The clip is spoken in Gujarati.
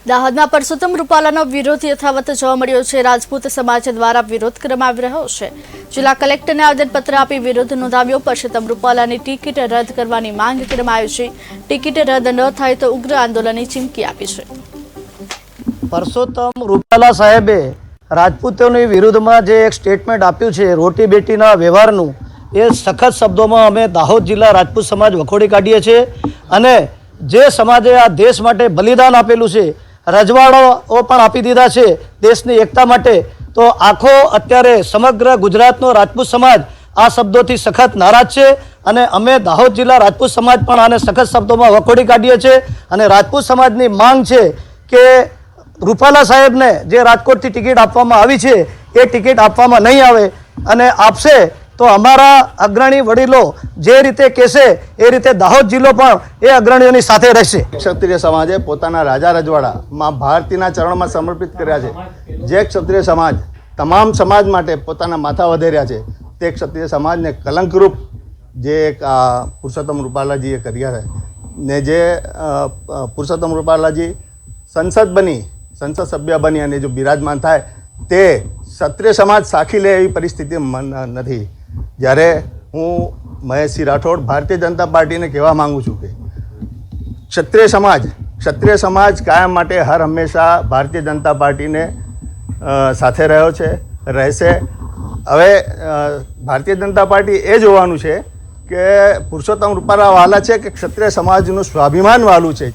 દાહોદમાં પરસોત્તમ રૂપાલાનો વિરોધ યથાવત જોવા મળ્યો છે। રાજપૂત સમાજ દ્વારા વિરોધ કરવામાં આવી રહ્યો છે। જિલ્લા કલેક્ટરને આવેદનપત્ર આપી વિરોધ નોંધાવ્યો। પરસોત્તમ રૂપાલાની ટિકિટ રદ કરવાની માંગ કરવામાં આવી છે। ટિકિટ રદ ન થાય તો ઉગ્ર આંદોલનની ચીમકી આપી છે। પરસોત્તમ રૂપાલા સાહેબે રાજપૂતોની વિરુદ્ધમાં જે એક સ્ટેટમેન્ટ આપ્યું છે રોટી બેટીના વ્યવહારનું, એ સખત શબ્દોમાં અમે દાહોદ જિલ્લા રાજપૂત સમાજ વખોડી કાઢીએ છીએ। અને જે સમાજે આ દેશ માટે બલિદાન આપેલું છે, રજવાડાઓ પણ આપી દીધા છે દેશની એકતા માટે, તો આખો અત્યારે સમગ્ર ગુજરાતનો રાજપૂત સમાજ આ શબ્દોથી સખત નારાજ છે। અને અમે દાહોદ જિલ્લા રાજપૂત સમાજ પણ આને સખત શબ્દોમાં વખોડી કાઢીએ છીએ। અને રાજપૂત સમાજની માંગ છે કે રૂપાલા સાહેબને જે રાજકોટથી ટિકિટ આપવામાં આવી છે એ ટિકિટ આપવામાં નહીં આવે, અને આપશે તો અમારા અગ્રણી વડીલો જે રીતે કહેશે એ રીતે દાહોદ જિલ્લો પણ એ અગ્રણીઓની સાથે રહેશે। ક્ષત્રિય સમાજે પોતાના રાજા રજવાડા ભારતીના ચરણમાં સમર્પિત કર્યા છે। જે ક્ષત્રિય સમાજ તમામ સમાજ માટે પોતાના માથા વધેર્યા છે, તે ક્ષત્રિય સમાજને કલંકરૂપ જે પુરુષોત્તમ રૂપાલાજીએ કર્યા છે, ને જે પુરુષોત્તમ રૂપાલાજી સંસદ સભ્ય બની અને જો બિરાજમાન થાય તે ક્ષત્રિય સમાજ સાખી લે એવી પરિસ્થિતિ નથી। જ્યારે હું મહેશસિંહ રાઠોડ ભારતીય જનતા પાર્ટીને કહેવા માગું છું કે ક્ષત્રિય સમાજ કાયમ માટે હર હંમેશા ભારતીય જનતા પાર્ટીને સાથે રહ્યો છે, રહેશે। હવે ભારતીય જનતા પાર્ટી એ જોવાનું છે કે પુરુષોત્તમ રૂપાલા વાલા છે કે ક્ષત્રિય સમાજનું સ્વાભિમાન વાલું છે।